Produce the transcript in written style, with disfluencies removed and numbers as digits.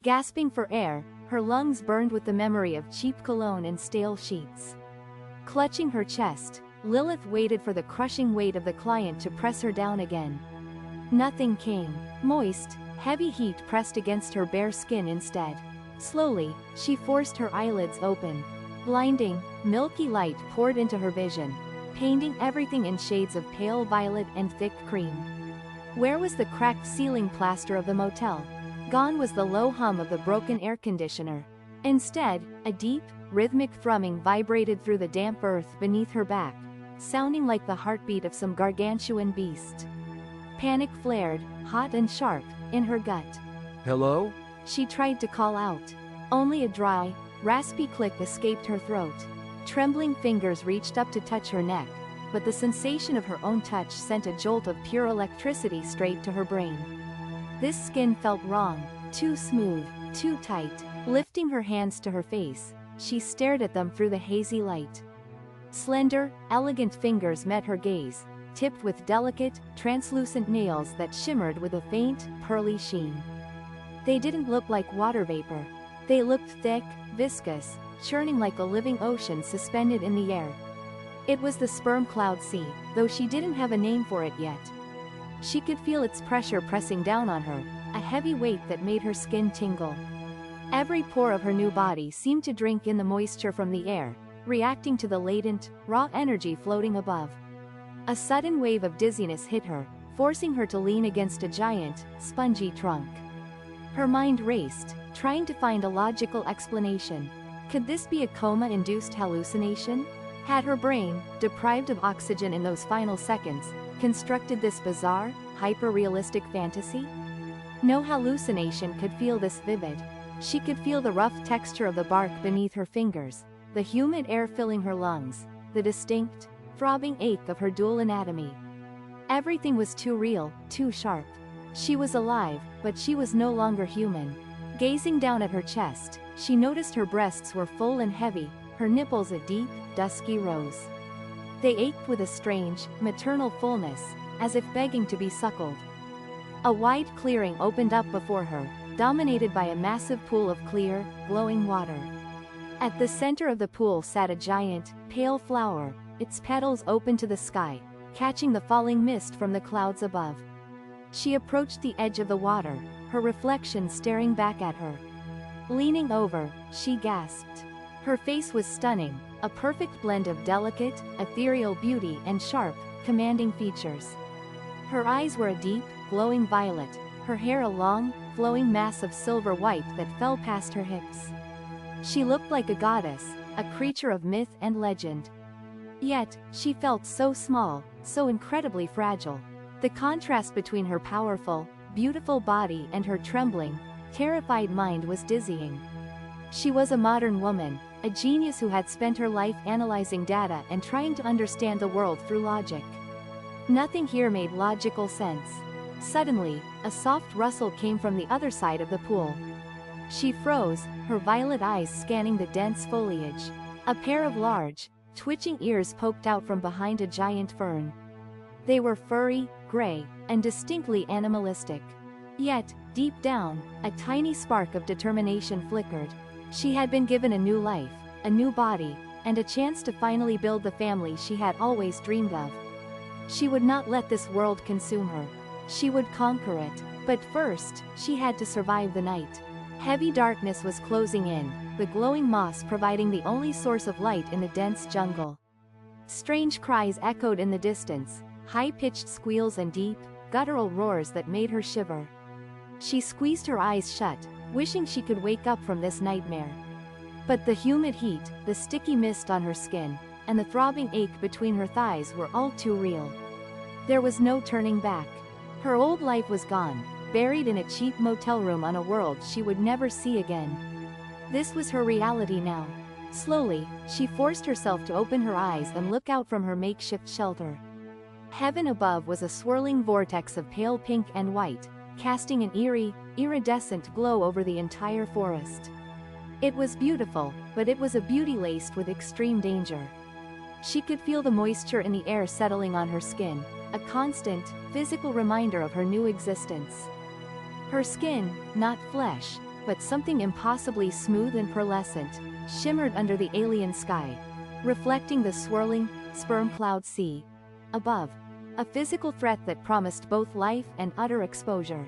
Gasping for air, her lungs burned with the memory of cheap cologne and stale sheets. Clutching her chest, Lilith waited for the crushing weight of the client to press her down again. Nothing came. Moist, heavy heat pressed against her bare skin instead. Slowly, she forced her eyelids open. Blinding, milky light poured into her vision, painting everything in shades of pale violet and thick cream. Where was the cracked ceiling plaster of the motel? Gone was the low hum of the broken air conditioner. Instead, a deep, rhythmic thrumming vibrated through the damp earth beneath her back, sounding like the heartbeat of some gargantuan beast. Panic flared, hot and sharp, in her gut. Hello? She tried to call out. Only a dry, raspy click escaped her throat. Trembling fingers reached up to touch her neck, but the sensation of her own touch sent a jolt of pure electricity straight to her brain. This skin felt wrong, too smooth, too tight. Lifting her hands to her face, she stared at them through the hazy light. Slender, elegant fingers met her gaze, tipped with delicate, translucent nails that shimmered with a faint, pearly sheen. They didn't look like water vapor. They looked thick, viscous, churning like a living ocean suspended in the air. It was the sperm cloud sea, though she didn't have a name for it yet. She could feel its pressure pressing down on her, a heavy weight that made her skin tingle. Every pore of her new body seemed to drink in the moisture from the air, reacting to the latent, raw energy floating above. A sudden wave of dizziness hit her, forcing her to lean against a giant, spongy trunk. Her mind raced, trying to find a logical explanation. Could this be a coma-induced hallucination? Had her brain, deprived of oxygen in those final seconds, constructed this bizarre, hyper-realistic fantasy? No hallucination could feel this vivid. She could feel the rough texture of the bark beneath her fingers, the humid air filling her lungs, the distinct, throbbing ache of her dual anatomy. Everything was too real, too sharp. She was alive, but she was no longer human. Gazing down at her chest, she noticed her breasts were full and heavy, her nipples a deep, dusky rose. They ached with a strange, maternal fullness, as if begging to be suckled. A wide clearing opened up before her, dominated by a massive pool of clear, glowing water. At the center of the pool sat a giant, pale flower, its petals open to the sky, catching the falling mist from the clouds above. She approached the edge of the water, her reflection staring back at her. Leaning over, she gasped. Her face was stunning, a perfect blend of delicate, ethereal beauty and sharp, commanding features. Her eyes were a deep, glowing violet, her hair a long, flowing mass of silver white that fell past her hips. She looked like a goddess, a creature of myth and legend. Yet, she felt so small, so incredibly fragile. The contrast between her powerful, beautiful body and her trembling, terrified mind was dizzying. She was a modern woman, a genius who had spent her life analyzing data and trying to understand the world through logic. Nothing here made logical sense. Suddenly, a soft rustle came from the other side of the pool. She froze, her violet eyes scanning the dense foliage. A pair of large, twitching ears poked out from behind a giant fern. They were furry, gray, and distinctly animalistic. Yet, deep down, a tiny spark of determination flickered. She had been given a new life, a new body, and a chance to finally build the family she had always dreamed of. She would not let this world consume her. She would conquer it, but first, she had to survive the night. Heavy darkness was closing in, the glowing moss providing the only source of light in the dense jungle. Strange cries echoed in the distance, high-pitched squeals and deep, guttural roars that made her shiver. She squeezed her eyes shut, wishing she could wake up from this nightmare. But the humid heat, the sticky mist on her skin, and the throbbing ache between her thighs were all too real. There was no turning back. Her old life was gone, buried in a cheap motel room on a world she would never see again. This was her reality now. Slowly, she forced herself to open her eyes and look out from her makeshift shelter. Heaven above was a swirling vortex of pale pink and white, casting an eerie, iridescent glow over the entire forest. It was beautiful, but it was a beauty laced with extreme danger. She could feel the moisture in the air settling on her skin, a constant, physical reminder of her new existence. Her skin, not flesh, but something impossibly smooth and pearlescent shimmered under the alien sky, reflecting the swirling, sperm cloud sea above, a physical threat that promised both life and utter exposure.